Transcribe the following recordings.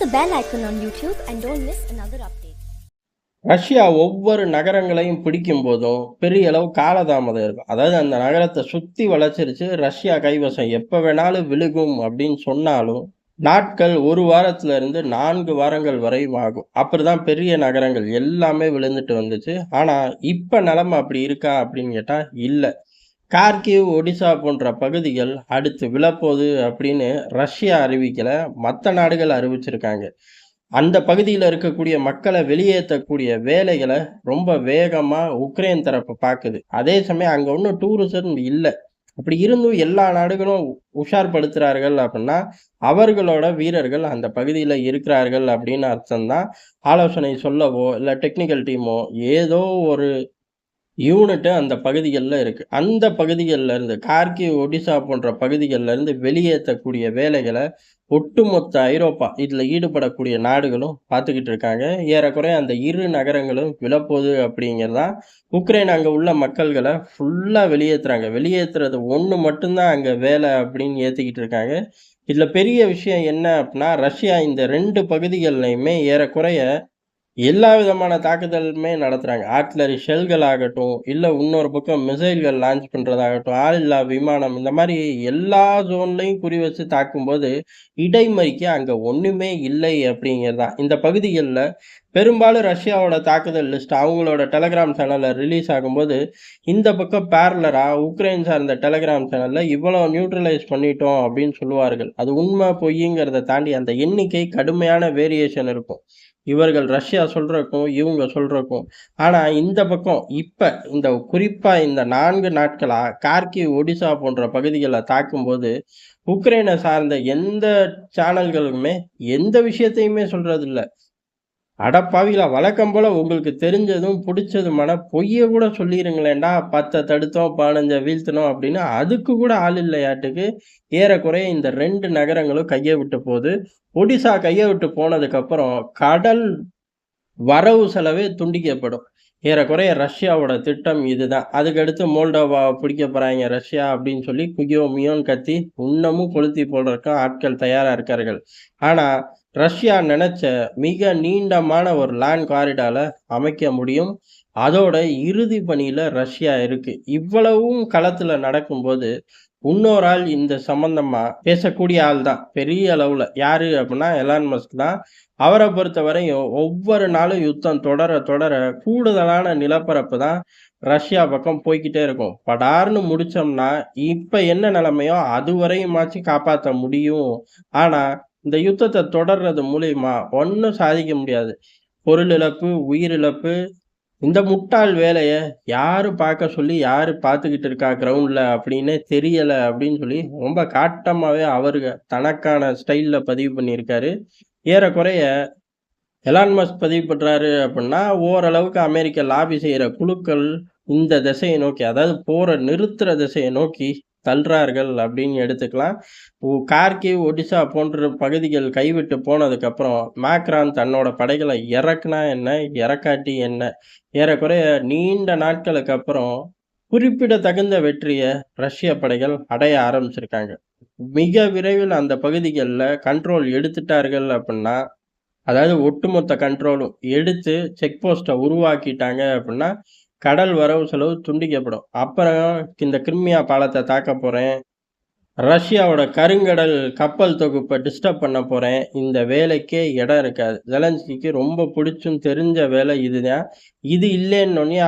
the bell icon on YouTube and don't miss another update. Russia ஒவ்வொரு நகரங்களையும் பிடிக்கும் போதும் பெரிய அளவு காலதாமதம் இருக்கும். அதாவது அந்த நகரத்தை சுத்தி வளைச்சிருச்சு ரஷ்யா கைவசம் எப்ப வேணாலும் விழுகும் அப்படின்னு சொன்னாலும் நாட்கள் 1 வாரத்துல இருந்து 4 வாரங்கள் வரை ஆகும். அப்படிதான் பெரிய நகரங்கள் எல்லாமே விழுந்துட்டு வந்துச்சு. ஆனா இப்ப நிலைமை அப்படி இருக்கா அப்படின்னு கேட்டா இல்ல. கார்கிவ், ஒடிசா போன்ற பகுதிகள் அடுத்து விழப்போகுது அப்படின்னு ரஷ்யா அறிவிக்கல, மற்ற நாடுகள் அறிவிச்சிருக்காங்க. அந்த பகுதியில் இருக்கக்கூடிய மக்களை வெளியேற்றக்கூடிய வேலைகளை ரொம்ப வேகமா உக்ரைன் தரப்பு பார்க்குது. அதே சமயம் அங்க ஒன்றும் டூரிசம் இல்லை. அப்படி இருந்தும் எல்லா நாடுகளும் உஷார்படுத்துறார்கள் அப்படின்னா அவர்களோட வீரர்கள் அந்த பகுதியில் இருக்கிறார்கள் அப்படின்னு அர்த்தம்தான். ஆலோசனை சொல்லவோ இல்லை டெக்னிக்கல் டீமோ ஏதோ ஒரு யூனிட் அந்த பகுதிகளில் இருக்கு. அந்த பகுதிகளில் இருந்து கார்கிவ், ஒடிசா போன்ற பகுதிகளில் இருந்து வெளியேற்றக்கூடிய வேலைகளை ஒட்டுமொத்த ஐரோப்பா இதில் ஈடுபடக்கூடிய நாடுகளும் பார்த்துக்கிட்டு இருக்காங்க. ஏறக்குறைய அந்த 2 நகரங்களும் விழப்போகுது அப்படிங்கிறதான். உக்ரைன் அங்கே உள்ள மக்கள்களை ஃபுல்லாக வெளியேற்றுறாங்க. வெளியேற்றுறது ஒன்று மட்டும்தான் அங்கே வேலை அப்படின்னு ஏற்றிக்கிட்டு இருக்காங்க. இதில் பெரிய விஷயம் என்ன அப்படின்னா, ரஷ்யா இந்த 2 பகுதிகள்லையுமே ஏறக்குறைய எல்லா விதமான தாக்குதலுமே நடத்துறாங்க. ஆர்ட்டிலரி ஷெல்கள் ஆகட்டும், இல்ல இன்னொரு பக்கம் மிசைல்கள் லான்ச் பண்றதாகட்டும், ஆளில்லா விமானம், இந்த மாதிரி எல்லா ஜோன்லையும் குறி வச்சு தாக்கும்போது இடைமறிக்க அங்க ஒண்ணுமே இல்லை அப்படிங்கிறதுதான். இந்த பகுதிகளில் பெரும்பாலும் ரஷ்யாவோட தாக்குதல் லிஸ்ட் அவங்களோட டெலகிராம் சேனல்ல ரிலீஸ் ஆகும்போது இந்த பக்கம் பேரலரா உக்ரைன் சார்ந்த டெலகிராம் சேனல்ல இவ்வளவு நியூட்ரலைஸ் பண்ணிட்டோம் அப்படின்னு சொல்லுவார்கள். அது உண்மை பொய்யுங்கிறத தாண்டி அந்த எண்ணிக்கை கடுமையான வேரியேஷன் இருக்கும். இவர்கள் ரஷ்யா சொல்றக்கும் இவங்க சொல்றக்கும். ஆனா இந்த பக்கம் இப்ப இந்த குறிப்பா இந்த 4 நாட்களா கார்கிவ், ஒடிசா போன்ற பகுதிகளை தாக்கும்போது உக்ரைனை சார்ந்த எந்த சேனல்களுமே எந்த விஷயத்தையுமே சொல்றது இல்ல. அடப்பாவிகளா, வழக்கம் போல உங்களுக்கு தெரிஞ்சதும் பிடிச்சதுமான பொய்ய கூட சொல்லிருங்களேன்டா, 10 தடுத்தோம் 15 வீழ்த்தணும் அப்படின்னு அதுக்கு கூட ஆள் இல்லையாட்டுக்கு. ஏறக்குறைய இந்த 2 நகரங்களும் கையை விட்டு போகுது. ஒடிசா கையை விட்டு போனதுக்கு அப்புறம் கடல் வரவு செலவே துண்டிக்கப்படும். ஏறக்குறைய ரஷ்யாவோட திட்டம் இதுதான். அதுக்கடுத்து மோல்டோவா பிடிக்க போறாங்க ரஷ்யா அப்படின்னு சொல்லி குயோ மியோன்னு கத்தி இன்னமும் கொளுத்தி போடுறதுக்கு ஆட்கள் தயாரா இருக்கார்கள். ஆனா ரஷ்யா நினைச்ச மிக நீண்டமான ஒரு லேண்ட் காரிடார அமைக்க முடியும். அதோட இறுதி பணியில ரஷ்யா இருக்கு. இவ்வளவும் களத்துல நடக்கும்போது இன்னொரு ஆள் இந்த சம்பந்தமா பேசக்கூடிய ஆள் தான் பெரிய அளவுல. யாரு அப்படின்னா எலான் மஸ்க் தான். அவரை பொறுத்த வரையும் ஒவ்வொரு நாளும் யுத்தம் தொடர தொடர கூடுதலான நிலப்பரப்பு தான் ரஷ்யா பக்கம் போய்கிட்டே இருக்கும். படார்னு முடிச்சோம்னா இப்ப என்ன நிலைமையோ அதுவரையுமாச்சு காப்பாற்ற முடியும். ஆனா இந்த யுத்தத்தை தொடர்றது மூலியமா ஒன்றும் சாதிக்க முடியாது. பொருள் இழப்பு, உயிரிழப்பு, இந்த முட்டாள் வேலையை யாரு பார்க்க சொல்லி யாரு பார்த்துக்கிட்டு இருக்கா கிரவுண்ட்ல அப்படின்னே தெரியல அப்படின்னு சொல்லி ரொம்ப காட்டமாவே அவரு தனக்கான ஸ்டைல்ல பதிவு பண்ணியிருக்காரு. ஏறக்குறைய எலான் மஸ்க் பதிவு பண்றாரு அப்படின்னா ஓரளவுக்கு அமெரிக்க லாபி செய்யற குழுக்கள் இந்த திசையை நோக்கி, அதாவது போற நிறுத்துற திசையை நோக்கி தள்ளுறார்கள் அப்படின்னு எடுத்துக்கலாம். கார்கிவ், ஒடிசா போன்ற பகுதிகள் கைவிட்டு போனதுக்கு அப்புறம் மேக்ரான் தன்னோட படைகளை இறக்குனா என்ன, இறக்காட்டி என்ன, ஏறக்குறைய நீண்ட நாட்களுக்கு அப்புறம் குறிப்பிடத்தகுந்த வெற்றியை ரஷ்ய படைகள் அடைய ஆரம்பிச்சிருக்காங்க. மிக விரைவில் அந்த பகுதிகளில் கண்ட்ரோல் எடுத்துட்டார்கள் அப்படின்னா, அதாவது ஒட்டுமொத்த கண்ட்ரோலும் எடுத்து செக் போஸ்ட்டை உருவாக்கிட்டாங்க அப்படின்னா கடல் வரவு செலவு துண்டிக்கப்படும். அப்புறம் இந்த கிரிமியா பாலத்தை தாக்க போறேன், ரஷ்யாவோட கருங்கடல் கப்பல் தொகுப்பை டிஸ்டர்ப் பண்ண போறேன், இந்த வேலைக்கே இடம் இருக்காது. ஜெலன்ஸ்கிக்கு ரொம்ப பிடிச்சும் தெரிஞ்ச வேலை இதுதான். இது இல்லைன்னொன்னே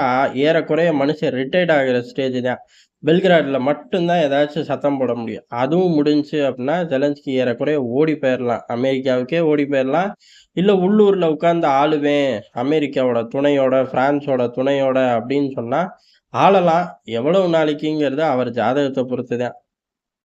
ஏறக்குறைய மனுஷன் ரிட்டையர்ட் ஆகிற ஸ்டேஜ் தான். பெல்கிராடில் மட்டும்தான் ஏதாச்சும் சத்தம் போட முடியும். அதுவும் முடிஞ்சு அப்படின்னா ஜெலன்ஸ்கி ஏறக்குறைய ஓடி போயிடலாம், அமெரிக்காவுக்கே ஓடி போயிடலாம். இல்லை உள்ளூரில் உட்காந்து ஆளுவேன் அமெரிக்காவோட துணையோட, பிரான்ஸோட துணையோட அப்படின்னு சொன்னால் ஆளலாம். எவ்வளவு நாளைக்குங்கிறது அவர் ஜாதகத்தை பொறுத்து தான்.